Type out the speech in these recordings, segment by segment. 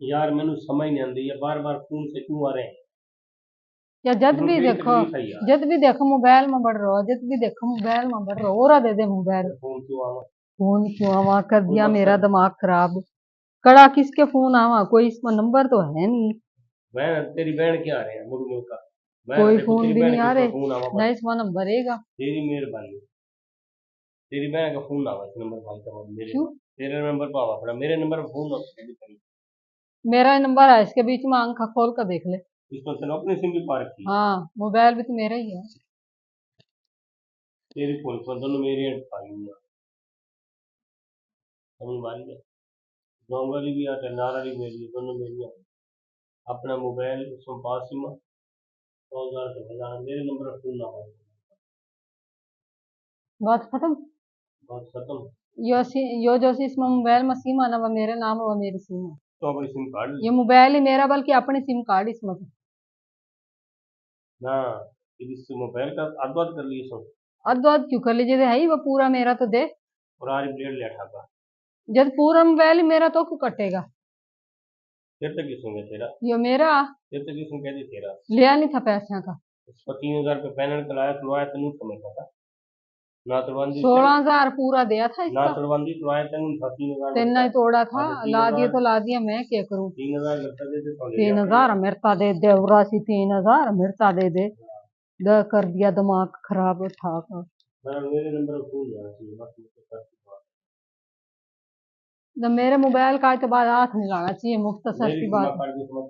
यार मैनू समझ नहीं आती है बार बार फोन से क्यों आ रहे हैं। या जद ਮੈਨੂੰ भी बड़ी देखो तकलीफ है यार। जद भी देखो मोबाइल में बढ़ रहो, जद भी देखो मोबाइल में बढ़ रहो, और दे दे मोबाइल। फोन क्यों आवा। फोन क्यों आवा कर कोई दिया मेरा मकसद दिमाग खराब। कड़ा किसके फोन आवा, कोई इसमें नंबर तो है नहीं। बहन तेरी बहन क्या आ रहे हैं मुर्मू का। मैं कोई देखो फोन तेरी भी बहन नहीं के आ इसमें रहे, फोन आवा ना बस। इसमें नंबर रहेगा। तेरी मेहरबानी। तेरी बहन का फोन आवा इस नंबर पर आवा मेरे क्यों? पास। तेरे नंबर पर आवा पड़ा मेरे नंबर पर फोन आवा। मेरा ही नंबर है, इसके बीच में आंखा खोल कर देख ले। इसमें तेरे अपनी सिम भी पा रखी है। हाँ, मोबाइल भी तो मेरा ही है। तेरी फोन पर दोनों मेरी आ गई हैं। समझ मारी है। गाँव वाली भी आते नारा भी मेरी है, दोनों मेरी हैं। अपना मोबाइल उसमें पास सिम 100,000 से हजार मेरे नंबर पर फोन आवा। बात खत्म। बात खत्म। यो जो सी इसमें मोबाइल में सिम आना, वो मेरे नाम है, वो मेरी सिम है। तो अपनी सिम कार्ड ये मोबाइल ही मेरा, बल्कि अपनी सिम कार्ड इसमें तो। ना इस मोबाइल का आदत कर लिए सब। अद्ध अद्ध क्यों कर लीजिए, है ही वो पूरा मेरा तो दे। और आज ब्लेड ले ठाका। जब पूरा मोबाइल ही मेरा तो क्यों कटेगा। तेरे तक किस होंगे तेरा। यो मेरा तेरे तक किस कह दी तेरा। लिया नहीं था पैसा का। उस पर 3,000 रुपये पैनल कलाया तुलवाया तेनू समझता था। ना तुलवांदी थे। 16,000 पूरा दिया था ना इसका। तुलवांदी तुलवाया तेनू था 3,000 तेना लगता ही है। तोड़ा था। हाँ तो ला तीन दिए हजार तो ला दिया, मैं क्या करूं। 3,000 लगता दे तो ले लिया 3,000 अपने। मेरता दे दे, उरासी 3,000 मेरता दे दे। द कर दिया दिमाग खराब उठा कर। मेरे नंबर पर फोन जाना चाहिए बस मुझे करती बात। जब मेरे मोबाइल का तो बाद हाथ नहीं लाना चाहिए, मुख्तसर मेरी सी सीमा बात है। कार्ड की समझ।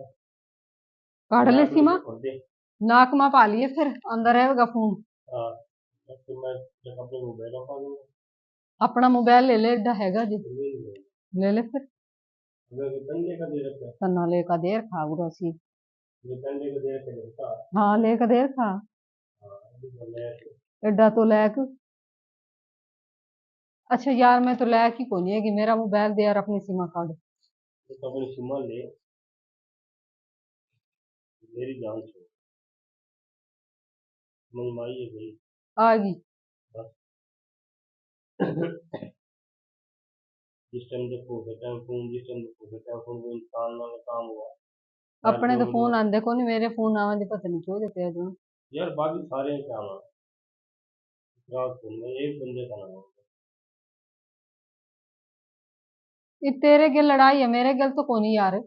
काट ले नाक में सीमा। से खोल दे। नाक में पा लिए, फिर अंदर रहेगा फोन। हाँ तो मैं जब अपने मोबाइल रखा दूंगा। अपना मोबाइल ले ले, एडा हैगा जी। तो ले लूंगा। ले ले फिर। मैं तो कंधे का दे रखा है। तन्ना लेका देर खा उरासी। ये कंधे का दे रखा है था। हाँ, लेका देर खा। हाँ अभी तो मैं एडा तो लैक। अच्छा यार, मैं तो लैक ही को नहीं है कि मेरा मोबाइल दे यार, अपनी सीमा कार्ड। तो अपनी सीमा ले। मेरी जान छो। समझ में आई है भाई। आ गई। बस जिस टाइम देखो बेटा फोन जिस टाइम देखो बेटा फोन वो इंसान ना काम हुआ। यार अपने जो तो मुझे फोन आंदे को नहीं, मेरे फोन आवे दे पता नहीं क्यों देते हैं जो। यार बाकी सारे क्या ना रात फोन में एक बंदे का नाम है। ये तेरे के लड़ाई है, मेरे गल तो को नहीं यार।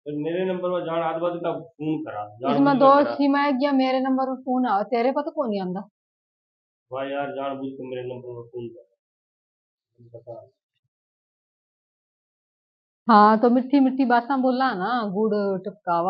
फिर मेरे नंबर पर जान आद का फोन करा जान बुझ इसमें दो के करा। सिम है, या मेरे नंबर पर फोन आ, तेरे पर तो को नहीं आंदा। भाई यार जान बुझ के मेरे नंबर पर फोन करा बता। हाँ, तो मिट्टी मिट्टी बातें बोला ना, गुड़ टपकावा।